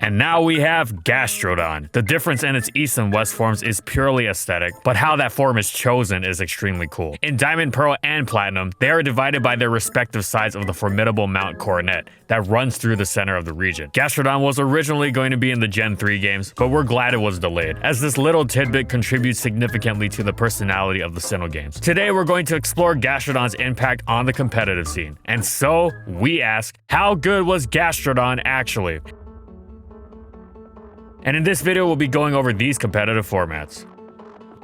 And now we have Gastrodon. The difference in its east and west forms is purely aesthetic, but how that form is chosen is extremely cool. In Diamond, Pearl, and Platinum, they are divided by their respective sides of the formidable Mount Coronet that runs through the center of the region. Gastrodon was originally going to be in the Gen 3 games, but we're glad it was delayed, as this little tidbit contributes significantly to the personality of the Sinnoh games. Today we're going to explore Gastrodon's impact on the competitive scene. And so, we ask, how good was Gastrodon actually? And in this video, we'll be going over these competitive formats.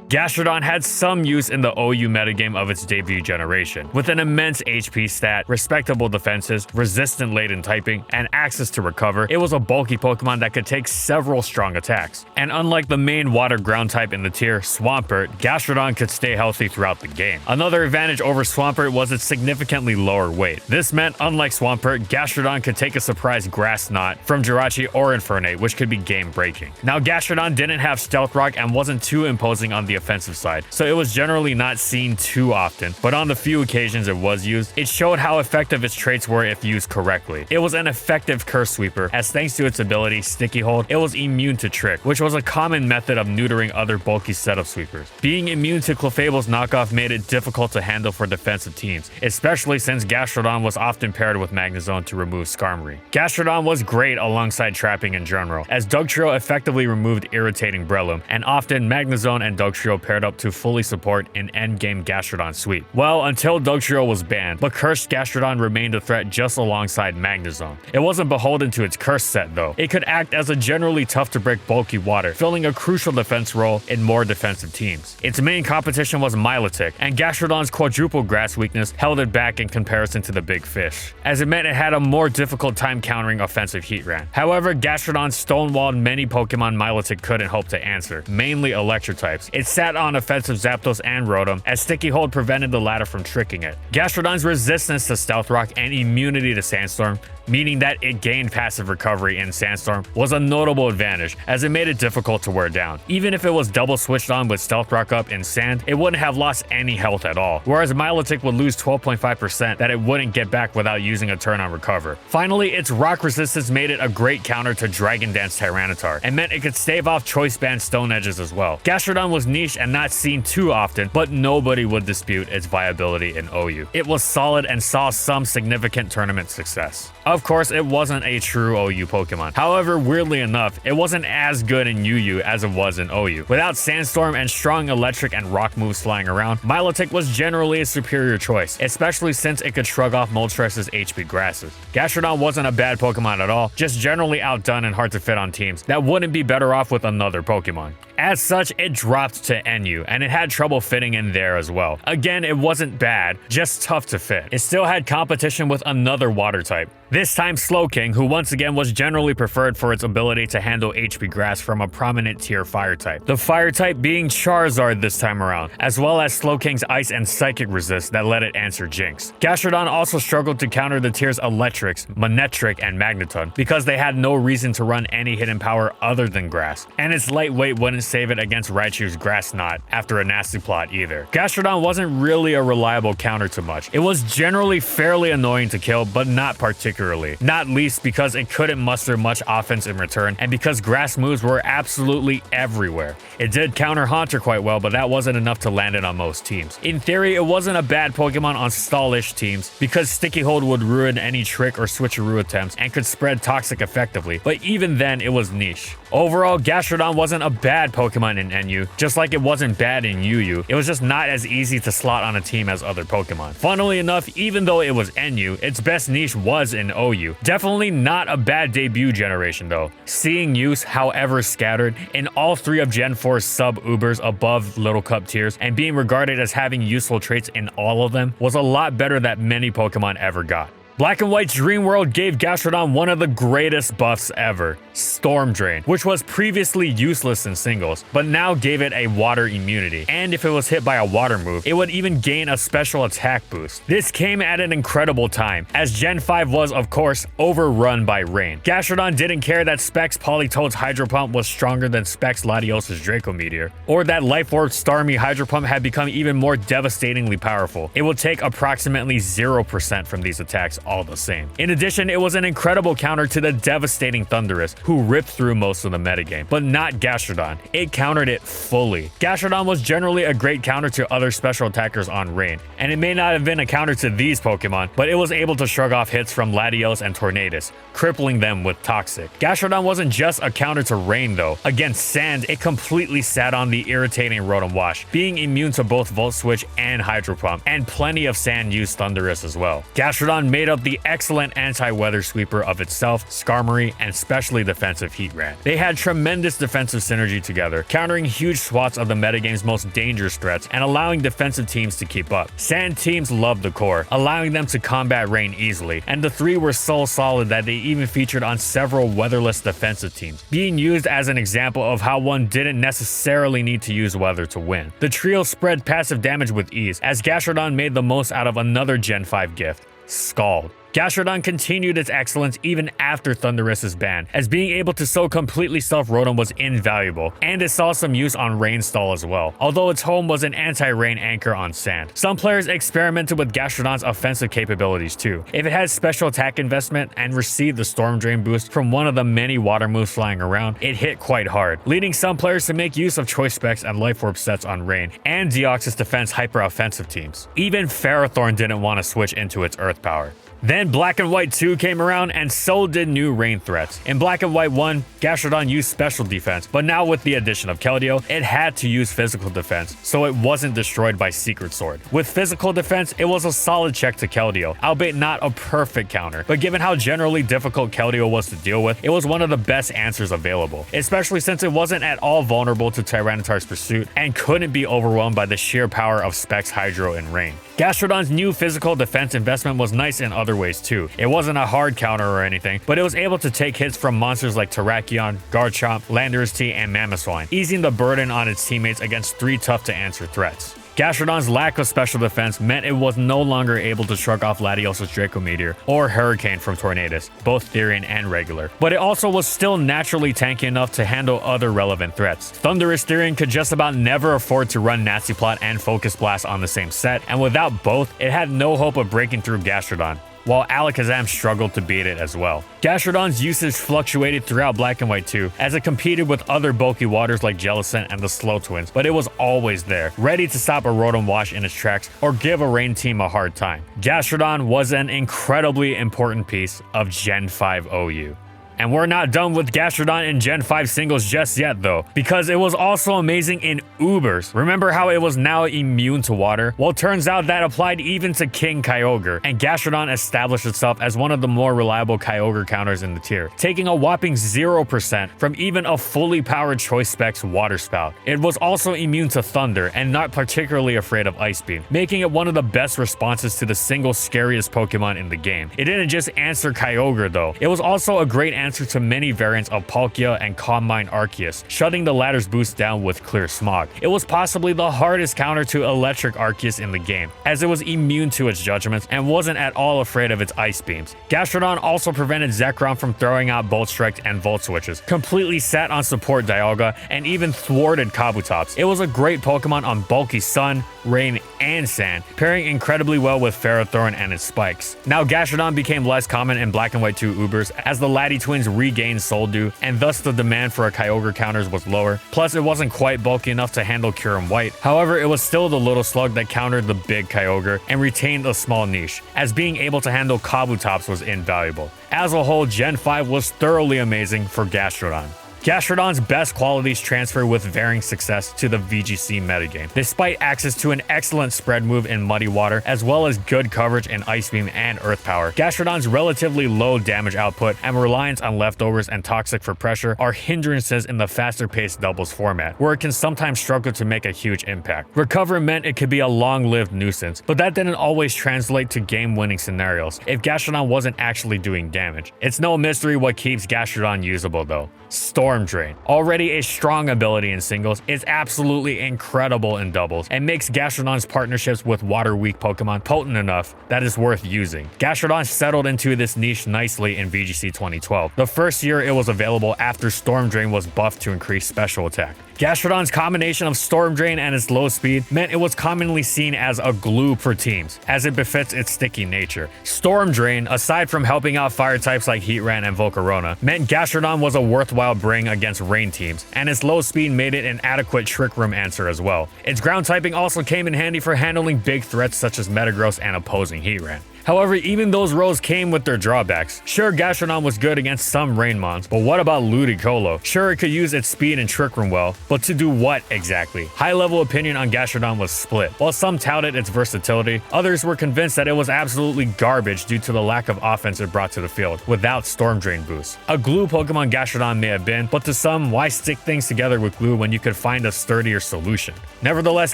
Gastrodon had some use in the OU metagame of its debut generation, with an immense HP stat, respectable defenses, resistant latent typing, and access to recover. It was a bulky Pokemon that could take several strong attacks. And unlike the main water ground type in the tier, Swampert, Gastrodon could stay healthy throughout the game. Another advantage over Swampert was its significantly lower weight. This meant, unlike Swampert, Gastrodon could take a surprise Grass Knot from Jirachi or Infernape, which could be game breaking. Now, Gastrodon didn't have Stealth Rock and wasn't too imposing on the offensive side, so it was generally not seen too often, but on the few occasions it was used, it showed how effective its traits were if used correctly. It was an effective curse sweeper, as thanks to its ability Sticky Hold, it was immune to Trick, which was a common method of neutering other bulky setup sweepers. Being immune to Clefable's knockoff made it difficult to handle for defensive teams, especially since Gastrodon was often paired with Magnezone to remove Skarmory. Gastrodon was great alongside trapping in general, as Dugtrio effectively removed irritating Breloom, and often Magnezone and Dugtrio paired up to fully support an endgame Gastrodon sweep. Well, until Dugtrio was banned, but Cursed Gastrodon remained a threat just alongside Magnezone. It wasn't beholden to its curse set though. It could act as a generally tough to break bulky water, filling a crucial defense role in more defensive teams. Its main competition was Milotic, and Gastrodon's quadruple grass weakness held it back in comparison to the big fish, as it meant it had a more difficult time countering offensive Heatran. However, Gastrodon stonewalled many Pokemon Milotic couldn't hope to answer, mainly electric types. It sat on offensive Zapdos and Rotom, as Sticky Hold prevented the latter from tricking it. Gastrodon's resistance to Stealth Rock and immunity to Sandstorm, meaning that it gained passive recovery in Sandstorm, was a notable advantage, as it made it difficult to wear down. Even if it was double switched on with Stealth Rock up in Sand, it wouldn't have lost any health at all, whereas Milotic would lose 12.5% that it wouldn't get back without using a turn on recover. Finally, its rock resistance made it a great counter to Dragon Dance Tyranitar, and meant it could stave off Choice Band Stone Edges as well. Gastrodon was niche and not seen too often, but nobody would dispute its viability in OU. It was solid and saw some significant tournament success. Of course, it wasn't a true OU Pokemon. However, weirdly enough, it wasn't as good in UU as it was in OU. Without Sandstorm and strong electric and rock moves flying around, Milotic was generally a superior choice, especially since it could shrug off Moltres' HP grasses. Gastrodon wasn't a bad Pokemon at all, just generally outdone and hard to fit on teams that wouldn't be better off with another Pokemon. As such, it dropped to NU, and it had trouble fitting in there as well. Again, it wasn't bad, just tough to fit. It still had competition with another water type, this time Slowking, who once again was generally preferred for its ability to handle HP grass from a prominent tier fire type. The fire type being Charizard this time around, as well as Slowking's ice and psychic resist that let it answer Jinx. Gastrodon also struggled to counter the tier's Electrics, Manectric, and Magneton, because they had no reason to run any hidden power other than grass, and its lightweight wouldn't save it against Raichu's Grass Knot after a nasty plot either. Gastrodon wasn't really a reliable counter to much. It was generally fairly annoying to kill, but not particularly. Not least because it couldn't muster much offense in return, and because grass moves were absolutely everywhere. It did counter Haunter quite well, but that wasn't enough to land it on most teams. In theory, it wasn't a bad Pokemon on stallish teams, because Sticky Hold would ruin any trick or switcheroo attempts and could spread Toxic effectively, but even then it was niche. Overall, Gastrodon wasn't a bad Pokemon in NU, just like it wasn't bad in UU. It was just not as easy to slot on a team as other Pokemon. Funnily enough, even though it was NU, its best niche was in OU. Definitely not a bad debut generation though. Seeing use, however scattered, in all three of Gen 4's sub-Ubers above Little Cup tiers, and being regarded as having useful traits in all of them, was a lot better than many Pokemon ever got. Black and White's Dream World gave Gastrodon one of the greatest buffs ever, Storm Drain, which was previously useless in singles, but now gave it a water immunity, and if it was hit by a water move, it would even gain a special attack boost. This came at an incredible time, as Gen 5 was, of course, overrun by rain. Gastrodon didn't care that Specs Politoed's Hydro Pump was stronger than Specs Latios's Draco Meteor, or that Life Orb Starmie Hydro Pump had become even more devastatingly powerful. It would take approximately 0% from these attacks, all the same. In addition, it was an incredible counter to the devastating Thunderous, who ripped through most of the metagame, but not Gastrodon. It countered it fully. Gastrodon was generally a great counter to other special attackers on Rain, and it may not have been a counter to these Pokemon, but it was able to shrug off hits from Latios and Tornadus, crippling them with Toxic. Gastrodon wasn't just a counter to Rain though. Against Sand, it completely sat on the irritating Rotom Wash, being immune to both Volt Switch and Hydro Pump, and plenty of Sand used Thunderous as well. Gastrodon made up the excellent anti-weather sweeper of itself, Skarmory, and specially defensive Heatran. They had tremendous defensive synergy together, countering huge swaths of the metagame's most dangerous threats and allowing defensive teams to keep up. Sand teams loved the core, allowing them to combat Rain easily, and the three were so solid that they even featured on several weatherless defensive teams, being used as an example of how one didn't necessarily need to use weather to win. The trio spread passive damage with ease, as Gastrodon made the most out of another Gen 5 gift, Scald. Gastrodon continued its excellence even after Thunderous's ban, as being able to so completely self Rotom was invaluable, and it saw some use on Rain Stall as well, although its home was an anti-rain anchor on Sand. Some players experimented with Gastrodon's offensive capabilities too. If it had special attack investment and received the Storm Drain boost from one of the many water moves flying around, it hit quite hard, leading some players to make use of Choice Specs and Life Orb sets on Rain, and Deoxys Defense hyper-offensive teams. Even Ferrothorn didn't want to switch into its Earth power. Then Black and White 2 came around, and so did new rain threats. In Black and White 1, Gastrodon used special defense, but now with the addition of Keldeo, it had to use physical defense, so it wasn't destroyed by Secret Sword. With physical defense, it was a solid check to Keldeo, albeit not a perfect counter, but given how generally difficult Keldeo was to deal with, it was one of the best answers available, especially since it wasn't at all vulnerable to Tyranitar's pursuit and couldn't be overwhelmed by the sheer power of Specs Hydro and Rain. Gastrodon's new physical defense investment was nice in other ways too. It wasn't a hard counter or anything, but it was able to take hits from monsters like Terrakion, Garchomp, Landorus T, and Mamoswine, easing the burden on its teammates against three tough-to-answer threats. Gastrodon's lack of special defense meant it was no longer able to shrug off Latios' Draco Meteor or Hurricane from Tornadus, both Therian and regular, but it also was still naturally tanky enough to handle other relevant threats. Thunderous Therian could just about never afford to run Nasty Plot and Focus Blast on the same set, and without both, it had no hope of breaking through Gastrodon, while Alakazam struggled to beat it as well. Gastrodon's usage fluctuated throughout Black and White 2, as it competed with other bulky waters like Jellicent and the Slow Twins, but it was always there, ready to stop a Rotom Wash in its tracks or give a Rain team a hard time. Gastrodon was an incredibly important piece of Gen 5 OU. And we're not done with Gastrodon in Gen 5 singles just yet though, because it was also amazing in Ubers. Remember how it was now immune to water? Well, turns out that applied even to King Kyogre, and Gastrodon established itself as one of the more reliable Kyogre counters in the tier, taking a whopping 0% from even a fully powered Choice Specs Water Spout. It was also immune to Thunder and not particularly afraid of Ice Beam, making it one of the best responses to the single scariest Pokemon in the game. It didn't just answer Kyogre though, it was also a great answer to many variants of Palkia and Calm Mind Arceus, shutting the latter's boost down with Clear Smog. It was possibly the hardest counter to Electric Arceus in the game, as it was immune to its judgments and wasn't at all afraid of its ice beams. Gastrodon also prevented Zekrom from throwing out Bolt Strikes and Volt Switches, completely sat on support Dialga, and even thwarted Kabutops. It was a great Pokemon on bulky Sun, Rain, and Sand, pairing incredibly well with Ferrothorn and its spikes. Now Gastrodon became less common in Black and White 2 Ubers as the Lati twins regained Soul Dew, and thus the demand for a Kyogre counters was lower, plus it wasn't quite bulky enough to handle Kyurem White. However, it was still the little slug that countered the big Kyogre and retained a small niche, as being able to handle Kabutops was invaluable. As a whole, Gen 5 was thoroughly amazing for Gastrodon. Gastrodon's best qualities transfer with varying success to the VGC metagame, despite access to an excellent spread move in Muddy Water, as well as good coverage in Ice Beam and Earth Power. Gastrodon's relatively low damage output and reliance on leftovers and Toxic for pressure are hindrances in the faster-paced doubles format, where it can sometimes struggle to make a huge impact. Recover meant it could be a long-lived nuisance, but that didn't always translate to game-winning scenarios if Gastrodon wasn't actually doing damage. It's no mystery what keeps Gastrodon usable though: Storm Storm Drain. Already a strong ability in singles, it's absolutely incredible in doubles, and makes Gastrodon's partnerships with water-weak Pokemon potent enough that it's worth using. Gastrodon settled into this niche nicely in VGC 2012, the first year it was available after Storm Drain was buffed to increase special attack. Gastrodon's combination of Storm Drain and its low speed meant it was commonly seen as a glue for teams, as it befits its sticky nature. Storm Drain, aside from helping out fire types like Heatran and Volcarona, meant Gastrodon was a worthwhile bring against rain teams, and its low speed made it an adequate Trick Room answer as well. Its ground typing also came in handy for handling big threats such as Metagross and opposing Heatran. However, even those roles came with their drawbacks. Sure, Gastrodon was good against some Rainmons, but what about Ludicolo? Sure, it could use its speed and Trick Room well, but to do what exactly? High-level opinion on Gastrodon was split. While some touted its versatility, others were convinced that it was absolutely garbage due to the lack of offense it brought to the field, without Storm Drain boost. A glue Pokemon Gastrodon may have been, but to some, why stick things together with glue when you could find a sturdier solution? Nevertheless,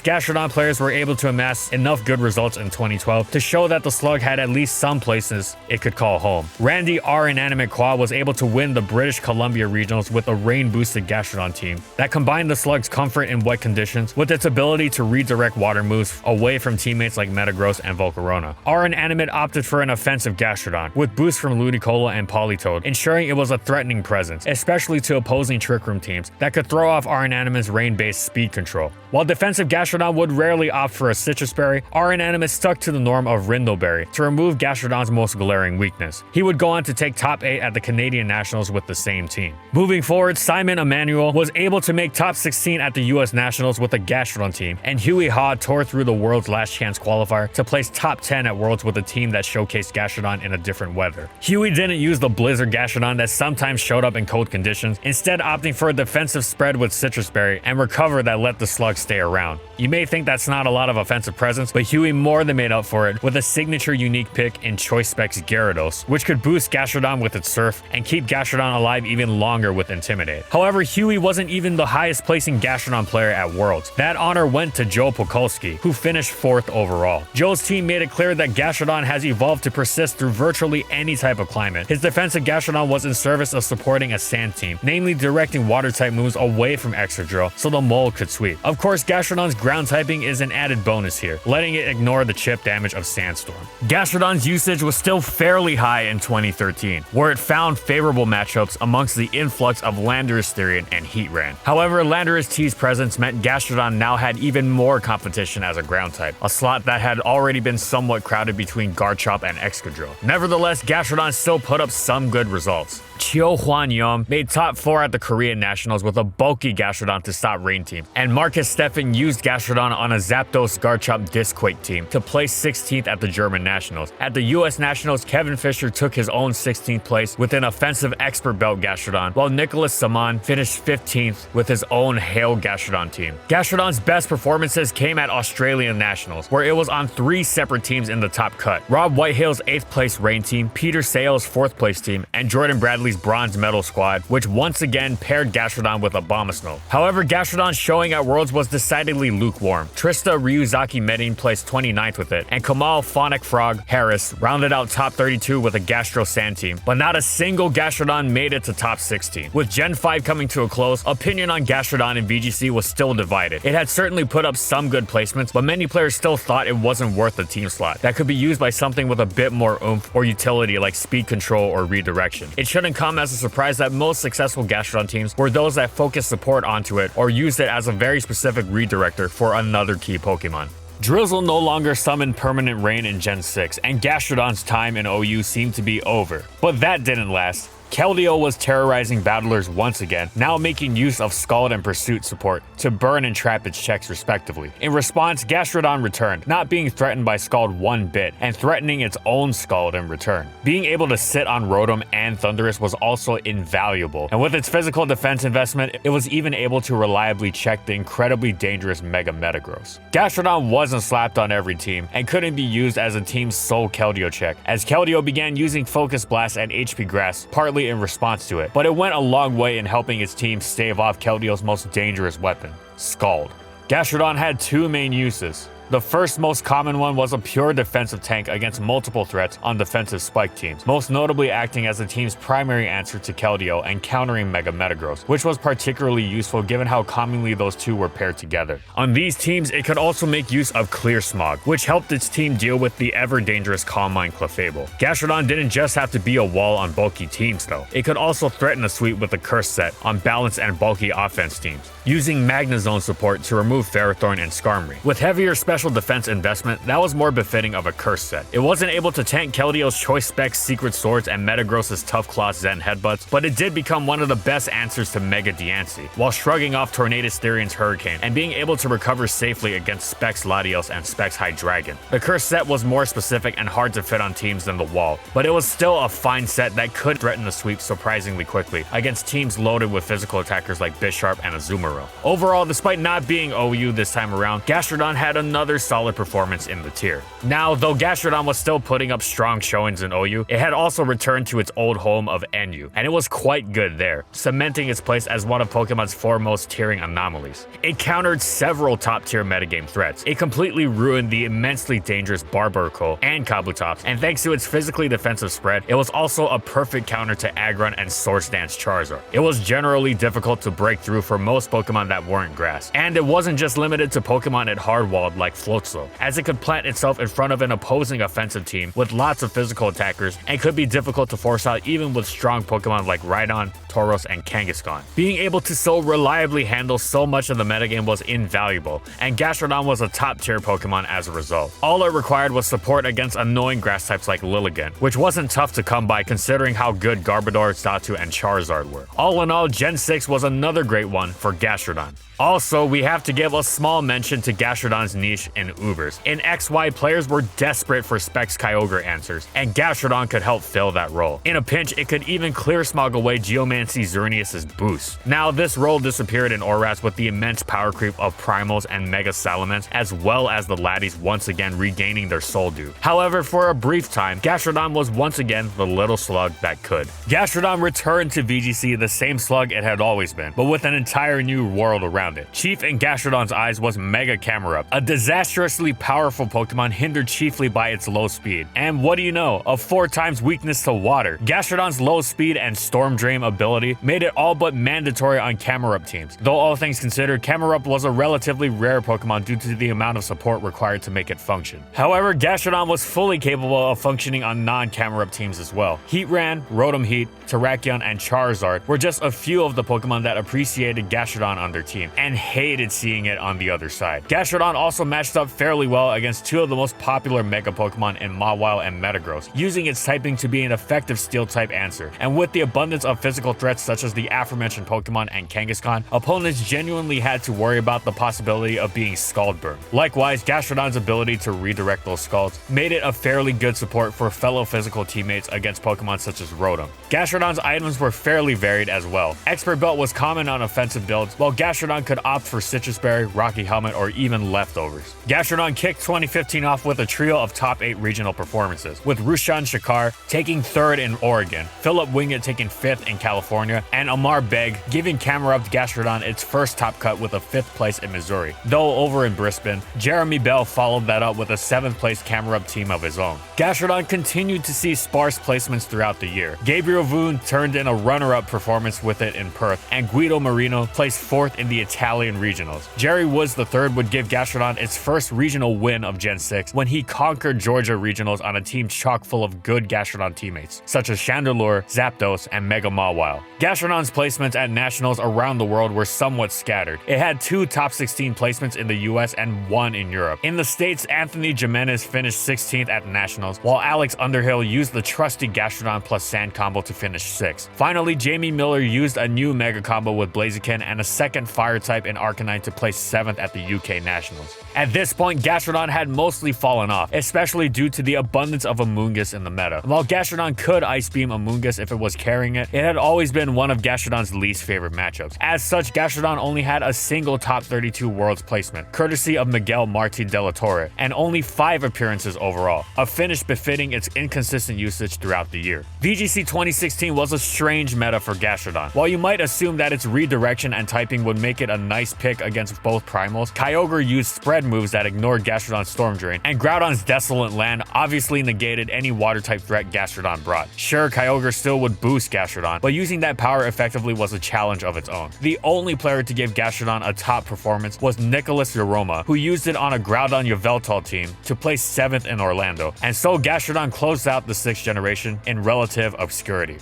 Gastrodon players were able to amass enough good results in 2012 to show that the slug had at least some places it could call home. Randy R. Inanimate Qua was able to win the British Columbia Regionals with a rain-boosted Gastrodon team that combined the slug's comfort in wet conditions with its ability to redirect water moves away from teammates like Metagross and Volcarona. R. Inanimate opted for an offensive Gastrodon with boosts from Ludicolo and Politoed, ensuring it was a threatening presence, especially to opposing Trick Room teams that could throw off R. Inanimate's rain-based speed control. While defensive Gastrodon would rarely opt for a Citrus Berry, R. Inanimate stuck to the norm of Rindleberry to remove Gastrodon's most glaring weakness. He would go on to take top 8 at the Canadian Nationals with the same team. Moving forward, Simon Emanuel was able to make top 16 at the US Nationals with a Gastrodon team, and Huey Ha tore through the World's Last Chance qualifier to place top 10 at Worlds with a team that showcased Gastrodon in a different weather. Huey didn't use the Blizzard Gastrodon that sometimes showed up in cold conditions, instead opting for a defensive spread with Citrus Berry and Recover that let the slug stay around. You may think that's not a lot of offensive presence, but Huey more than made up for it with a signature unique pick in Choice Specs Gyarados, which could boost Gastrodon with its Surf and keep Gastrodon alive even longer with Intimidate. However, Huey wasn't even the highest placing Gastrodon player at Worlds. That honor went to Joe Pokulski, who finished 4th overall. Joe's team made it clear that Gastrodon has evolved to persist through virtually any type of climate. His defensive Gastrodon was in service of supporting a sand team, namely directing water type moves away from Excadrill so the mold could sweep. Of course, Gastrodon's ground typing is an added bonus here, letting it ignore the chip damage of Sandstorm. Gastrodon's usage was still fairly high in 2013, where it found favorable matchups amongst the influx of Landorus Therian and Heatran. However, Landorus T's presence meant Gastrodon now had even more competition as a ground type, a slot that had already been somewhat crowded between Garchomp and Excadrill. Nevertheless, Gastrodon still put up some good results. Chio Hwan Yum made top 4 at the Korean Nationals with a bulky Gastrodon to stop Rain Team, and Marcus Steffen used Gastrodon on a Zapdos Garchomp Disquake team to place 16th at the German Nationals. At the US Nationals, Kevin Fisher took his own 16th place with an offensive Expert Belt Gastrodon, while Nicholas Saman finished 15th with his own Hail Gastrodon team. Gastrodon's best performances came at Australian Nationals, where it was on 3 separate teams in the top cut. Rob Whitehill's 8th place Rain team, Peter Sale's 4th place team, and Jordan Bradley's bronze medal squad, which once again paired Gastrodon with Abomasnow. However, Gastrodon's showing at Worlds was decidedly lukewarm. Trista Ryuzaki Medin placed 29th with it, and Kamal Phonic Frog Harris rounded out top 32 with a Gastro Sand team, but not a single Gastrodon made it to top 16. With Gen 5 coming to a close, opinion on Gastrodon in VGC was still divided. It had certainly put up some good placements, but many players still thought it wasn't worth the team slot that could be used by something with a bit more oomph or utility like speed control or redirection. It shouldn't come as a surprise that most successful Gastrodon teams were those that focused support onto it or used it as a very specific redirector for another key Pokemon. Drizzle no longer summoned permanent rain in Gen 6, and Gastrodon's time in OU seemed to be over. But that didn't last. Keldeo was terrorizing battlers once again, now making use of Scald and Pursuit support to burn and trap its checks respectively. In response, Gastrodon returned, not being threatened by Scald one bit, and threatening its own Scald in return. Being able to sit on Rotom and Thundurus was also invaluable, and with its physical defense investment, it was even able to reliably check the incredibly dangerous Mega Metagross. Gastrodon wasn't slapped on every team, and couldn't be used as a team's sole Keldeo check, as Keldeo began using Focus Blast and HP Grass, partly in response to it, but it went a long way in helping its team stave off Keldeo's most dangerous weapon, Scald. Gastrodon had 2 main uses. The first most common one was a pure defensive tank against multiple threats on defensive spike teams, most notably acting as the team's primary answer to Keldeo and countering Mega Metagross, which was particularly useful given how commonly those two were paired together. On these teams, it could also make use of Clear Smog, which helped its team deal with the ever-dangerous Calm Mind Clefable. Gastrodon didn't just have to be a wall on bulky teams though, it could also threaten a sweep with the Curse set on balanced and bulky offense teams, using Magnezone support to remove Ferrothorn and Skarmory. With heavier special defense investment, that was more befitting of a Curse set. It wasn't able to tank Keldeo's Choice Specs Secret Swords and Metagross's Tough Claws Zen Headbutts, but it did become one of the best answers to Mega Diancie, while shrugging off Tornadus Therion's Hurricane and being able to recover safely against Specs Latios and Specs Hydreigon. The Curse set was more specific and hard to fit on teams than the Wall, but it was still a fine set that could threaten the sweep surprisingly quickly against teams loaded with physical attackers like Bisharp and Azumarill. Overall, despite not being OU this time around, Gastrodon had another solid performance in the tier. Now, though Gastrodon was still putting up strong showings in OU, it had also returned to its old home of NU, and it was quite good there, cementing its place as one of Pokemon's foremost tiering anomalies. It countered several top-tier metagame threats. It completely ruined the immensely dangerous Barbaracle and Kabutops, and thanks to its physically defensive spread, it was also a perfect counter to Aggron and Swords Dance Charizard. It was generally difficult to break through for most Pokemon that weren't grass, and it wasn't just limited to Pokemon it hardwalled like Floatzel, as it could plant itself in front of an opposing offensive team with lots of physical attackers and could be difficult to force out even with strong Pokemon like Rhydon, Tauros, and Kangaskhan. Being able to so reliably handle so much of the metagame was invaluable, and Gastrodon was a top-tier Pokemon as a result. All it required was support against annoying grass types like Lilligant, which wasn't tough to come by considering how good Garbodor, Xatu, and Charizard were. All in all, Gen 6 was another great one for Gastrodon. Also, we have to give a small mention to Gastrodon's niche in Ubers. In XY, players were desperate for Specs Kyogre answers, and Gastrodon could help fill that role. In a pinch, it could even Clear Smog away Geomancy Xerneas' boost. Now, this role disappeared in Oras with the immense power creep of Primals and Mega Salamence, as well as the Laddies once again regaining their Soul Dew. However, for a brief time, Gastrodon was once again the little slug that could. Gastrodon returned to VGC the same slug it had always been, but with an entire new world around it. Chief in Gastrodon's eyes was Mega Camerupt, a disastrously powerful Pokemon hindered chiefly by its low speed. And what do you know, a 4x weakness to water. Gastrodon's low speed and Storm Drain ability made it all but mandatory on Camerupt teams. Though all things considered, Camerupt was a relatively rare Pokemon due to the amount of support required to make it function. However, Gastrodon was fully capable of functioning on non-Camerupt teams as well. Heatran, Rotom Heat, Terrakion, and Charizard were just a few of the Pokemon that appreciated Gastrodon on their team, and hated seeing it on the other side. Gastrodon also matched up fairly well against two of the most popular Mega Pokemon in Mawile and Metagross, using its typing to be an effective Steel-type answer. And with the abundance of physical threats such as the aforementioned Pokemon and Kangaskhan, opponents genuinely had to worry about the possibility of being Scald Burned. Likewise, Gastrodon's ability to redirect those Scalds made it a fairly good support for fellow physical teammates against Pokemon such as Rotom. Gastrodon's items were fairly varied as well. Expert Belt was common on offensive builds, while Gastrodon could opt for Citrus Berry, Rocky Helmet, or even Leftovers. Gastrodon kicked 2015 off with a trio of top 8 regional performances, with Rushan Shakar taking 3rd in Oregon, Philip Wingett taking 5th in California, and Amar Beg giving Camerupt Gastrodon its first top cut with a 5th place in Missouri. Though over in Brisbane, Jeremy Bell followed that up with a 7th place Camerupt team of his own. Gastrodon continued to see sparse placements throughout the year. Gabriel Voon turned in a runner-up performance with it in Perth, and Guido Marino placed 4th in the Italian regionals. Jerry Woods III would give Gastrodon its first regional win of Gen 6 when he conquered Georgia regionals on a team chock full of good Gastrodon teammates, such as Chandelure, Zapdos, and Mega Mawile. Gastrodon's placements at nationals around the world were somewhat scattered. It had 2 top 16 placements in the US and 1 in Europe. In the States, Anthony Jimenez finished 16th at nationals, while Alex Underhill used the trusty Gastrodon plus Sand combo to finish 6th. Finally, Jamie Miller used a new Mega combo with Blaziken and a second Fire type in Arcanine to place 7th at the UK Nationals. At this point, Gastrodon had mostly fallen off, especially due to the abundance of Amoonguss in the meta. While Gastrodon could Ice Beam Amoonguss if it was carrying it, it had always always been one of Gastrodon's least favorite matchups. As such, Gastrodon only had a single top 32 Worlds placement, courtesy of Miguel Martin de la Torre, and only 5 appearances overall, a finish befitting its inconsistent usage throughout the year. VGC 2016 was a strange meta for Gastrodon. While you might assume that its redirection and typing would make it a nice pick against both primals, Kyogre used spread moves that ignored Gastrodon's Storm Drain, and Groudon's Desolate Land obviously negated any water-type threat Gastrodon brought. Sure, Kyogre still would boost Gastrodon, but using that power effectively was a challenge of its own. The only player to give Gastrodon a top performance was Nicholas Yoroma, who used it on a Groudon Yveltal team to place 7th in Orlando, and so Gastrodon closed out the 6th generation in relative obscurity.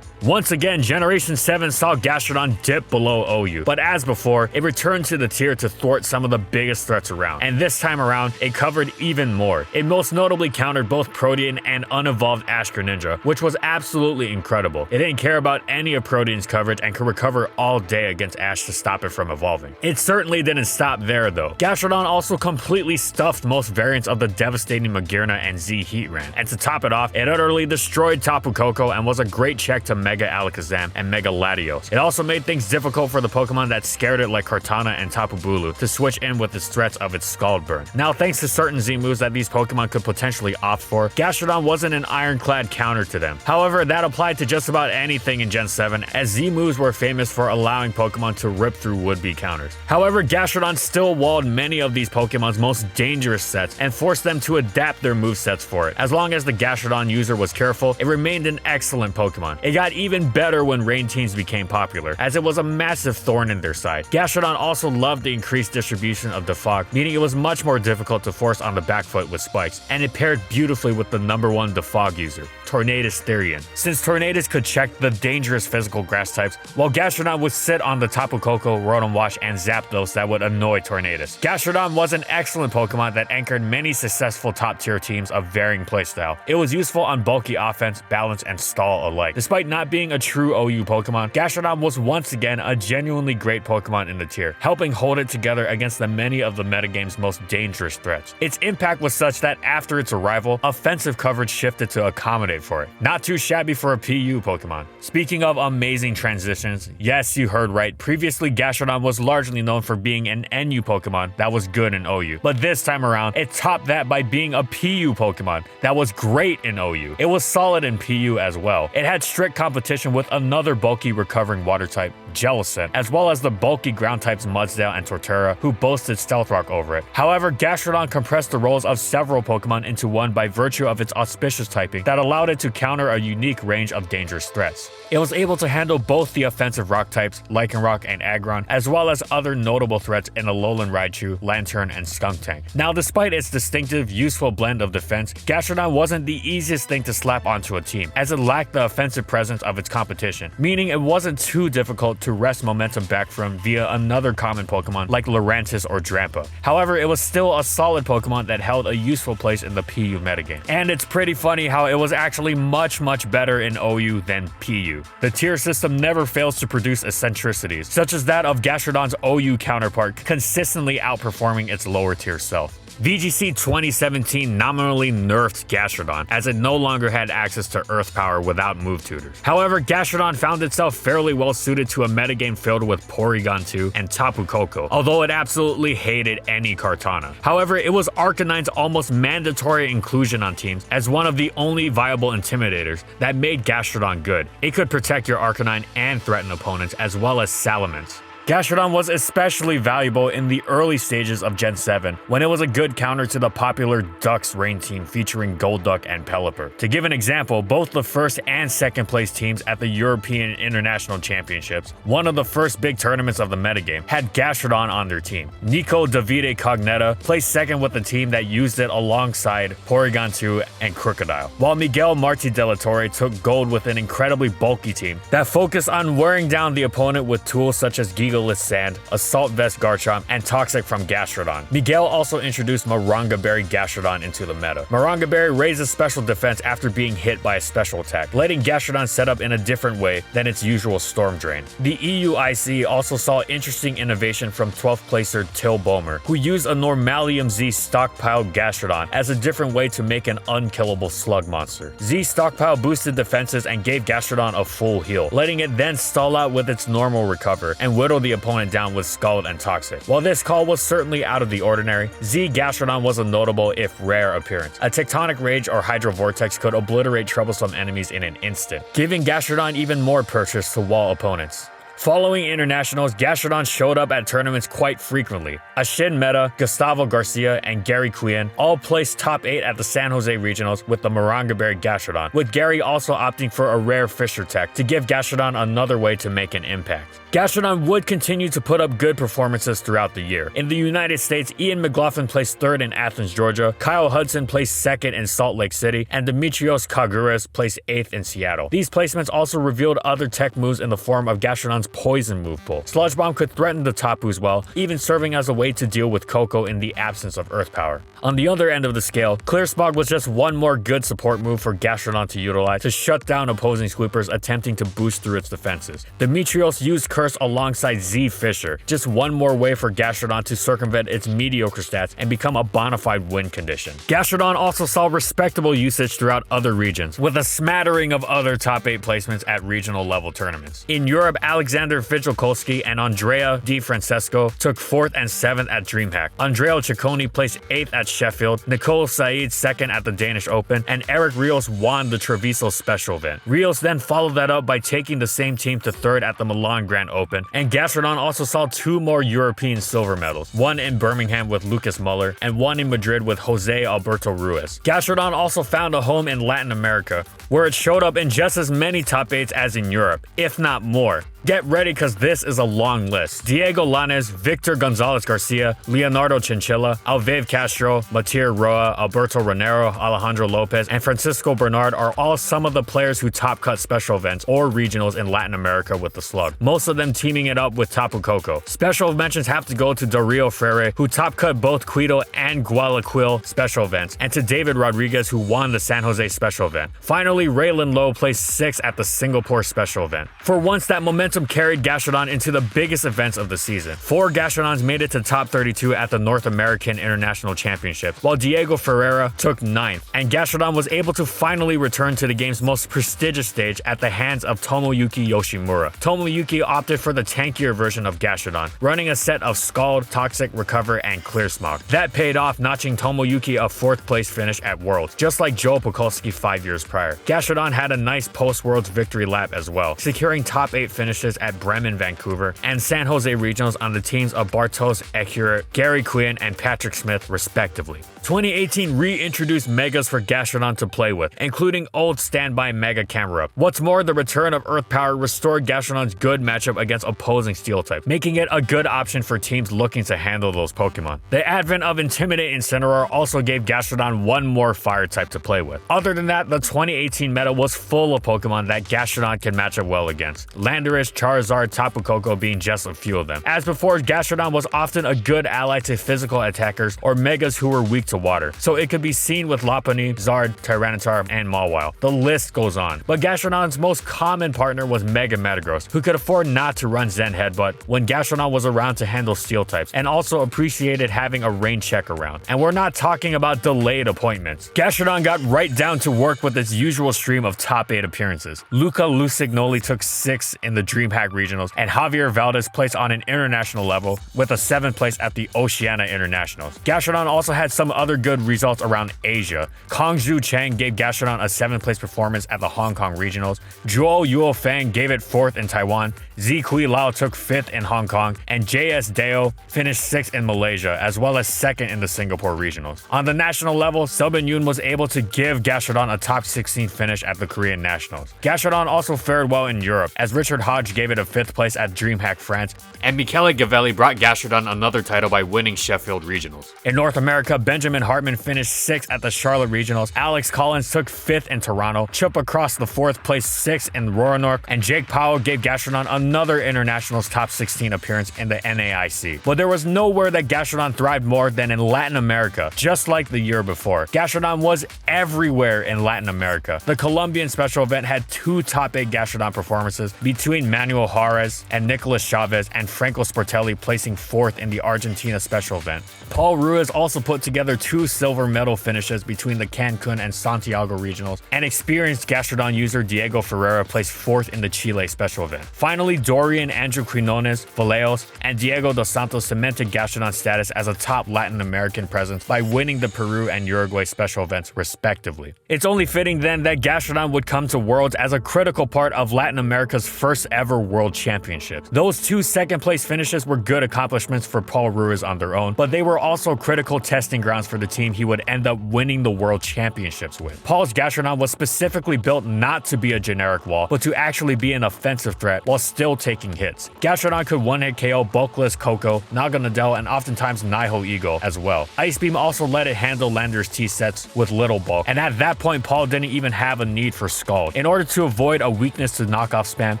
Once again, Generation 7 saw Gastrodon dip below OU, but as before, it returned to the tier to thwart some of the biggest threats around, and this time around, it covered even more. It most notably countered both Protean and unevolved Ash Greninja, which was absolutely incredible. It didn't care about any of Protean's coverage and could recover all day against Ash to stop it from evolving. It certainly didn't stop there though. Gastrodon also completely stuffed most variants of the devastating Magearna and Z Heatran, and to top it off, it utterly destroyed Tapu Koko and was a great check to Mega Alakazam and Mega Latios. It also made things difficult for the Pokemon that scared it like Kartana and Tapu Bulu to switch in with its threats of its Scald Burn. Now, thanks to certain Z moves that these Pokemon could potentially opt for, Gastrodon wasn't an ironclad counter to them. However, that applied to just about anything in Gen 7, as Z moves were famous for allowing Pokemon to rip through would-be counters. However, Gastrodon still walled many of these Pokemon's most dangerous sets and forced them to adapt their movesets for it. As long as the Gastrodon user was careful, it remained an excellent Pokemon. It got even better when rain teams became popular, as it was a massive thorn in their side. Gastrodon also loved the increased distribution of Defog, meaning it was much more difficult to force on the back foot with spikes, and it paired beautifully with the #1 Defog user, Tornadus Therian, since Tornadus could check the dangerous physical grass types, while Gastrodon would sit on the Tapu Koko, Rotom Wash, and Zapdos that would annoy Tornadus. Gastrodon was an excellent Pokemon that anchored many successful top-tier teams of varying playstyle. It was useful on bulky offense, balance, and stall alike. Despite not being a true OU Pokemon, Gastrodon was once again a genuinely great Pokemon in the tier, helping hold it together against the many of the metagame's most dangerous threats. Its impact was such that after its arrival, offensive coverage shifted to accommodate for it. Not too shabby for a PU Pokemon. Speaking of amazing transitions, yes, you heard right, previously Gastrodon was largely known for being an NU Pokemon that was good in OU, but this time around, it topped that by being a PU Pokemon that was great in OU. It was solid in PU as well. It had strict competition with another bulky recovering water type, Jellicent, as well as the bulky ground types Mudsdale and Torterra, who boasted Stealth Rock over it. However, Gastrodon compressed the roles of several Pokemon into one by virtue of its auspicious typing that allowed it to counter a unique range of dangerous threats. It was able to handle both the offensive rock types, Lycanroc and Aggron, as well as other notable threats in Alolan Raichu, Lantern, and Skuntank. Now, despite its distinctive, useful blend of defense, Gastrodon wasn't the easiest thing to slap onto a team, as it lacked the offensive presence of its competition, meaning it wasn't too difficult to wrest momentum back from via another common Pokemon like Lurantis or Drampa. However, it was still a solid Pokemon that held a useful place in the PU metagame. And it's pretty funny how it was actually much better in OU than PU. The tier system never fails to produce eccentricities, such as that of Gastrodon's OU counterpart consistently outperforming its lower tier self. VGC 2017 nominally nerfed Gastrodon, as it no longer had access to Earth Power without move tutors. However, Gastrodon found itself fairly well suited to a metagame filled with Porygon 2 and Tapu Koko, although it absolutely hated any Kartana. However, it was Arcanine's almost mandatory inclusion on teams as one of the only viable intimidators that made Gastrodon good. It could protect your Arcanine and threaten opponents, as well as Salamence. Gastrodon was especially valuable in the early stages of Gen 7, when it was a good counter to the popular Ducks Rain team featuring Golduck and Pelipper. To give an example, both the first and second place teams at the European International Championships, one of the first big tournaments of the metagame, had Gastrodon on their team. Nico Davide Cognetta placed second with the team that used it alongside Porygon 2 and Crocodile, while Miguel Marti de la Torre took gold with an incredibly bulky team that focused on wearing down the opponent with tools such as Giga Needleless Sand, Assault Vest Garchomp, and Toxic from Gastrodon. Miguel also introduced Moronga Berry Gastrodon into the meta. Moronga Berry raises special defense after being hit by a special attack, letting Gastrodon set up in a different way than its usual Storm Drain. The EUIC also saw interesting innovation from 12th placer Till Bomer, who used a Normalium Z Stockpile Gastrodon as a different way to make an unkillable slug monster. Z Stockpile boosted defenses and gave Gastrodon a full heal, letting it then stall out with its normal recover and whittle the opponent down with Scald and Toxic. While this call was certainly out of the ordinary, Z Gastrodon was a notable if rare appearance. A Tectonic Rage or Hydro Vortex could obliterate troublesome enemies in an instant, giving Gastrodon even more purchase to wall opponents. Following internationals, Gastrodon showed up at tournaments quite frequently. Ashin Meta, Gustavo Garcia, and Gary Nguyen all placed top 8 at the San Jose Regionals with the Moronga Berry Gastrodon, with Gary also opting for a rare Fisher Tech to give Gastrodon another way to make an impact. Gastrodon would continue to put up good performances throughout the year. In the United States, Ian McLaughlin placed 3rd in Athens, Georgia, Kyle Hudson placed 2nd in Salt Lake City, and Demetrios Kagouras placed 8th in Seattle. These placements also revealed other tech moves in the form of Gastrodon's Poison move pool. Sludge Bomb could threaten the top boost well, even serving as a way to deal with Coco in the absence of Earth Power. On the other end of the scale, Clear Smog was just one more good support move for Gastrodon to utilize to shut down opposing sweepers attempting to boost through its defenses. Demetrios used Curse alongside Z Fisher, just one more way for Gastrodon to circumvent its mediocre stats and become a bona fide win condition. Gastrodon also saw respectable usage throughout other regions, with a smattering of other top 8 placements at regional level tournaments. In Europe, Alexander Fijalkowski and Andrea Di Francesco took 4th and 7th at DreamHack. Andrea Ciccone placed 8th at Sheffield, Nicole Said 2nd at the Danish Open, and Eric Rios won the Treviso Special event. Rios then followed that up by taking the same team to 3rd at the Milan Grand Open, and Gastrodon also saw 2 more European silver medals, one in Birmingham with Lucas Muller, and one in Madrid with Jose Alberto Ruiz. Gastrodon also found a home in Latin America, where it showed up in just as many top 8s as in Europe, if not more. Get ready, cause this is a long list. Diego Lanes, Victor Gonzales Garcia, Leonardo Chinchilla, Alvave Castro, Matir Roa, Alberto Renero, Alejandro Lopez, and Francisco Bernard are all some of the players who top cut special events or regionals in Latin America with the slug, most of them teaming it up with Tapu Koko. Special mentions have to go to Dario Freire, who top cut both Quito and Guayaquil special events, and to David Rodriguez, who won the San Jose special event. Finally, Raylan Lowe placed 6th at the Singapore special event. For once, that momentum carried Gastrodon into the biggest events of the season. 4 Gastrodons made it to top 32 at the North American International Championship, while Diego Ferreira took 9th, and Gastrodon was able to finally return to the game's most prestigious stage at the hands of Tomoyuki Yoshimura. Tomoyuki opted for the tankier version of Gastrodon, running a set of Scald, Toxic, Recover, and Clear Smog. That paid off, notching Tomoyuki a 4th place finish at Worlds, just like Joe Pokulski 5 years prior. Gastrodon had a nice post-Worlds victory lap as well, securing top 8 finishes at Bremen, Vancouver, and San Jose Regionals on the teams of Bartos Ecure, Gary Nguyen, and Patrick Smith, respectively. 2018 reintroduced Megas for Gastrodon to play with, including old standby Mega Camerupt. What's more, the return of Earth Power restored Gastrodon's good matchup against opposing Steel type, making it a good option for teams looking to handle those Pokemon. The advent of Intimidate Incineroar also gave Gastrodon one more Fire type to play with. Other than that, the 2018 meta was full of Pokemon that Gastrodon can match up well against. Landorus, Charizard, Tapu Koko being just a few of them. As before, Gastrodon was often a good ally to physical attackers or Megas who were weak to water, so it could be seen with Lopunny, Zard, Tyranitar, and Mawile. The list goes on. But Gastrodon's most common partner was Mega Metagross, who could afford not to run Zen Headbutt when Gastrodon was around to handle Steel types, and also appreciated having a rain check around. And we're not talking about delayed appointments. Gastrodon got right down to work with its usual stream of top 8 appearances. Luca Lucignoli took 6th in the DreamHack Regionals, and Javier Valdez placed on an international level with a 7th place at the Oceania Internationals. Gastrodon also had some other good results around Asia. Kongzhu Chang gave Gastrodon a 7th place performance at the Hong Kong Regionals, Zhuo Yuofang gave it 4th in Taiwan, Z Kui Lao took 5th in Hong Kong, and JS Deo finished 6th in Malaysia, as well as 2nd in the Singapore Regionals. On the national level, Subin Yoon was able to give Gastrodon a top 16 finish at the Korean Nationals. Gastrodon also fared well in Europe, as Richard Hodge which gave it a 5th place at DreamHack France, and Michele Gavelli brought Gastrodon another title by winning Sheffield Regionals. In North America, Benjamin Hartman finished 6th at the Charlotte Regionals, Alex Collins took 5th in Toronto, Chup across the 4th place 6th in Roanoke, and Jake Powell gave Gastrodon another Internationals top 16 appearance in the NAIC. But there was nowhere that Gastrodon thrived more than in Latin America, just like the year before. Gastrodon was everywhere in Latin America. The Colombian special event had 2 top 8 Gastrodon performances between Manuel Juarez and Nicolas Chavez, and Franco Sportelli placing 4th in the Argentina special event. Paul Ruiz also put together 2 silver medal finishes between the Cancun and Santiago regionals, and experienced Gastrodon user Diego Ferreira placed 4th in the Chile special event. Finally, Dorian Andrew Quinones, Vallejos, and Diego dos Santos cemented Gastrodon's status as a top Latin American presence by winning the Peru and Uruguay special events respectively. It's only fitting then that Gastrodon would come to Worlds as a critical part of Latin America's first ever World Championships. Those 2 second place finishes were good accomplishments for Paul Ruiz on their own, but they were also critical testing grounds for the team he would end up winning the World Championships with. Paul's Gastrodon was specifically built not to be a generic wall, but to actually be an offensive threat while still taking hits. Gastrodon could one-hit KO Bulkless Coco, Naga Nadell, and oftentimes Naiho Eagle as well. Ice Beam also let it handle Lander's T-sets with little bulk, and at that point Paul didn't even have a need for Scald. In order to avoid a weakness to knockoff spam,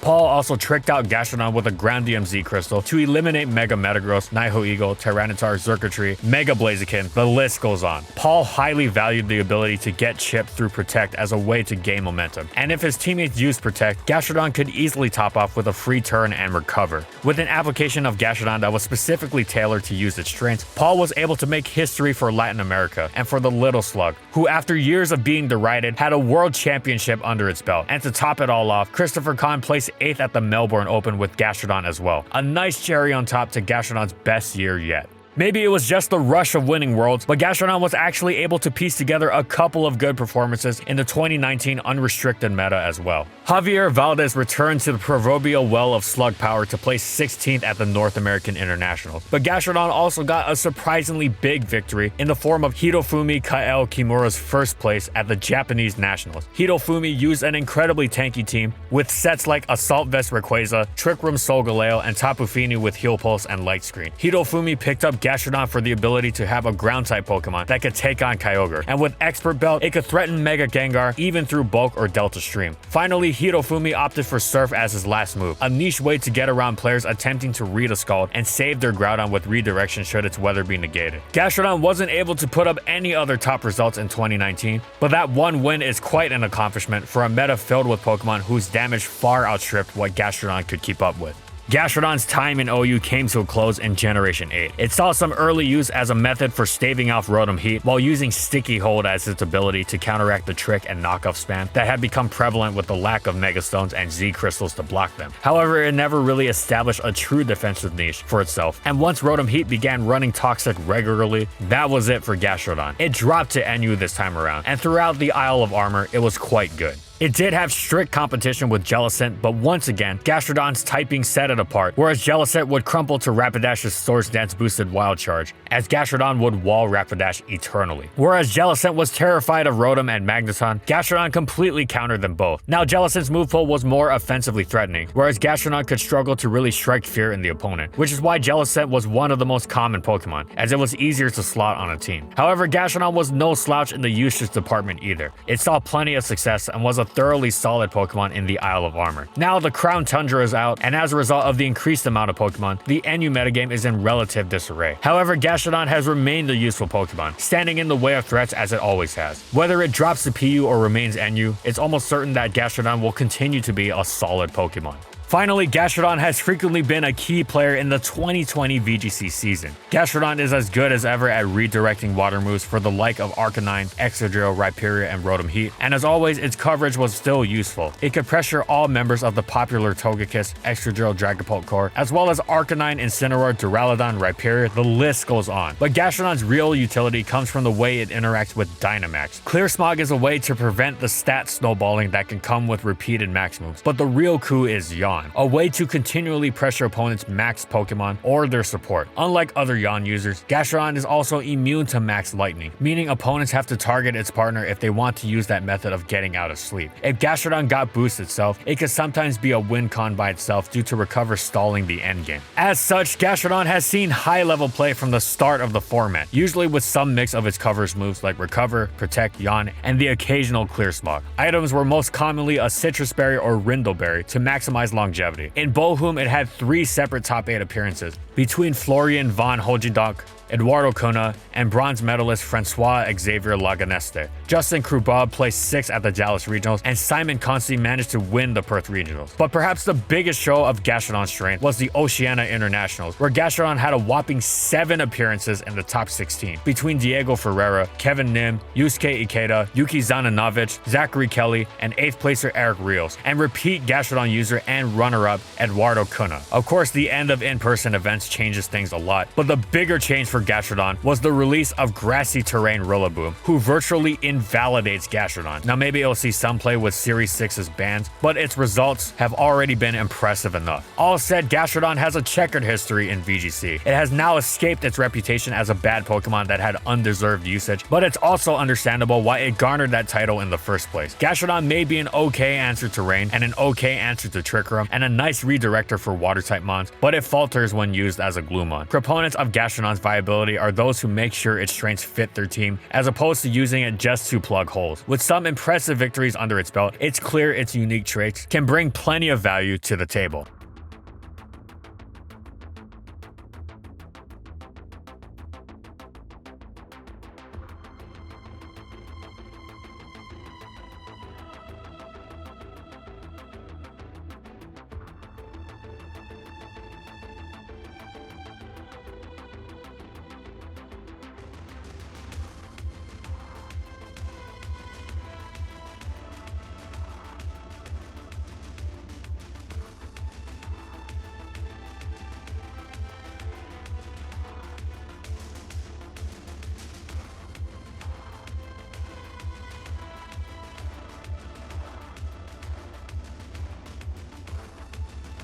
Paul also tricked out Gastrodon with a Ground DMZ crystal to eliminate Mega Metagross, Naiho Eagle, Tyranitar, Xurkitree, Mega Blaziken, the list goes on. Paul highly valued the ability to get chipped through Protect as a way to gain momentum, and if his teammates used Protect, Gastrodon could easily top off with a free turn and recover. With an application of Gastrodon that was specifically tailored to use its strengths, Paul was able to make history for Latin America and for the Little Slug, who after years of being derided had a world championship under its belt. And to top it all off, Christopher Kahn placed 8th at the Melbourne Open with Gastrodon as well. A nice cherry on top to Gastrodon's best year yet. Maybe it was just the rush of winning Worlds, but Gastrodon was actually able to piece together a couple of good performances in the 2019 unrestricted meta as well. Javier Valdez returned to the proverbial well of slug power to place 16th at the North American Internationals, but Gastrodon also got a surprisingly big victory in the form of Hirofumi Kael Kimura's 1st place at the Japanese Nationals. Hirofumi used an incredibly tanky team with sets like Assault Vest Rayquaza, Trick Room Solgaleo, and Tapu Fini with Heal Pulse and Light Screen. Hirofumi picked up Gastrodon for the ability to have a ground-type Pokemon that could take on Kyogre, and with Expert Belt, it could threaten Mega Gengar even through Bulk or Delta Stream. Finally, Hirofumi opted for Surf as his last move, a niche way to get around players attempting to read a Scald and save their Groudon with redirection should its weather be negated. Gastrodon wasn't able to put up any other top results in 2019, but that one win is quite an accomplishment for a meta filled with Pokemon whose damage far outstripped what Gastrodon could keep up with. Gastrodon's time in OU came to a close in Generation 8. It saw some early use as a method for staving off Rotom Heat while using Sticky Hold as its ability to counteract the trick and knockoff spam that had become prevalent with the lack of Mega Stones and Z Crystals to block them. However, it never really established a true defensive niche for itself, and once Rotom Heat began running Toxic regularly, that was it for Gastrodon. It dropped to NU this time around, and throughout the Isle of Armor, it was quite good. It did have strict competition with Jellicent, but once again, Gastrodon's typing set it apart, whereas Jellicent would crumple to Rapidash's Swords Dance boosted Wild Charge, as Gastrodon would wall Rapidash eternally. Whereas Jellicent was terrified of Rotom and Magneton, Gastrodon completely countered them both. Now Jellicent's move pool was more offensively threatening, whereas Gastrodon could struggle to really strike fear in the opponent, which is why Jellicent was one of the most common Pokemon, as it was easier to slot on a team. However, Gastrodon was no slouch in the usage department either. It saw plenty of success and was a thoroughly solid Pokemon in the Isle of Armor. Now the Crown Tundra is out, and as a result of the increased amount of Pokemon, the NU metagame is in relative disarray. However, Gastrodon has remained a useful Pokemon, standing in the way of threats as it always has. Whether it drops to PU or remains NU, it's almost certain that Gastrodon will continue to be a solid Pokemon. Finally, Gastrodon has frequently been a key player in the 2020 VGC season. Gastrodon is as good as ever at redirecting water moves for the like of Arcanine, Excadrill, Rhyperior, and Rotom Heat, and as always, its coverage was still useful. It could pressure all members of the popular Togekiss, Excadrill, Dragapult Core, as well as Arcanine, Incineroar, Duraludon, Rhyperior, the list goes on. But Gastrodon's real utility comes from the way it interacts with Dynamax. Clear Smog is a way to prevent the stat snowballing that can come with repeated max moves, but the real coup is Yawn. Yawn, a way to continually pressure opponents' max Pokemon or their support. Unlike other Yawn users, Gastrodon is also immune to max lightning, meaning opponents have to target its partner if they want to use that method of getting out of sleep. If Gastrodon got boost itself, it could sometimes be a win con by itself due to recover stalling the endgame. As such, Gastrodon has seen high level play from the start of the format, usually with some mix of its covers moves like Recover, Protect, Yawn, and the occasional Clear Smog. Items were most commonly a Citrus Berry or Rindleberry to maximize longevity. In Bohum, it had 3 separate top 8 appearances between Florian von Hogendonk, Eduardo Cona, and bronze medalist Francois Xavier Laganeste. Justin Krubab placed 6th at the Dallas Regionals, and Simon Consi managed to win the Perth Regionals. But perhaps the biggest show of Gastrodon's strength was the Oceania Internationals, where Gastrodon had a whopping 7 appearances in the top 16 between Diego Ferreira, Kevin Nim, Yusuke Ikeda, Yuki Zananovic, Zachary Kelly, and 8th placer Eric Rios, and repeat Gastrodon user and runner-up Eduardo Cuna. Of course, the end of in-person events changes things a lot, but the bigger change for Gastrodon was the release of Grassy Terrain Rillaboom, who virtually invalidates Gastrodon. Now maybe it'll see some play with Series 6's bans, but its results have already been impressive enough. All said, Gastrodon has a checkered history in VGC. It has now escaped its reputation as a bad Pokemon that had undeserved usage, but it's also understandable why it garnered that title in the first place. Gastrodon may be an okay answer to Rain, and an okay answer to Trick Room, and a nice redirector for Water-type mons, but it falters when used as a Gloomon. Proponents of Gastrodon's viability are those who make sure its strengths fit their team, as opposed to using it just to plug holes. With some impressive victories under its belt, it's clear its unique traits can bring plenty of value to the table.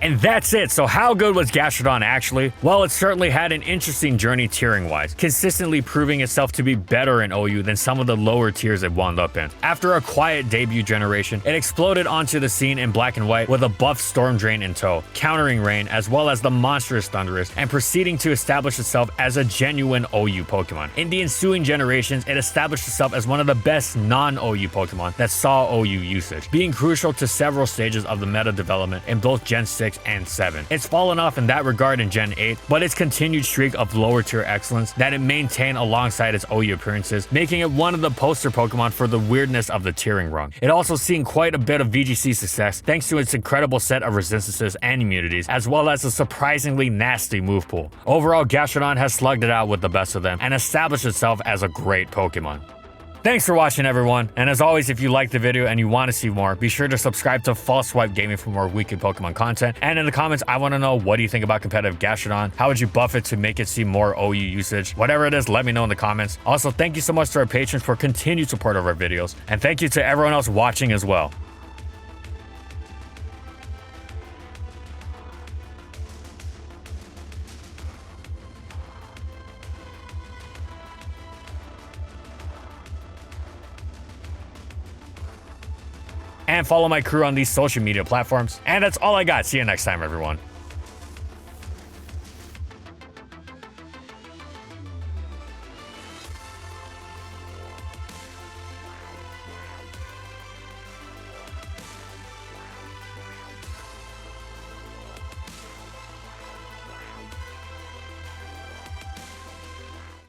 And that's it. So how good was Gastrodon actually? Well, it certainly had an interesting journey tiering wise, consistently proving itself to be better in OU than some of the lower tiers it wound up in. After a quiet debut generation, it exploded onto the scene in Black and White with a buff Storm Drain in tow, countering Rain as well as the monstrous Thundurus, and proceeding to establish itself as a genuine OU Pokemon. In the ensuing generations, it established itself as one of the best non-OU Pokemon that saw OU usage, being crucial to several stages of the meta development in both Gen 6 and 7. It's fallen off in that regard in Gen 8, but its continued streak of lower tier excellence that it maintained alongside its OU appearances, making it one of the poster Pokemon for the weirdness of the tiering rung. It also seen quite a bit of VGC success thanks to its incredible set of resistances and immunities, as well as a surprisingly nasty move pool. Overall, Gastrodon has slugged it out with the best of them and established itself as a great Pokemon. Thanks for watching, everyone, and as always, if you liked the video and you want to see more, be sure to subscribe to False Swipe Gaming for more weekly Pokemon content. And in the comments, I want to know, what do you think about competitive Gastrodon? How would you buff it to make it see more OU usage? Whatever it is, let me know in the comments. Also, thank you so much to our patrons for continued support of our videos, and thank you to everyone else watching as well. And follow my crew on these social media platforms. And that's all I got. See you next time, everyone.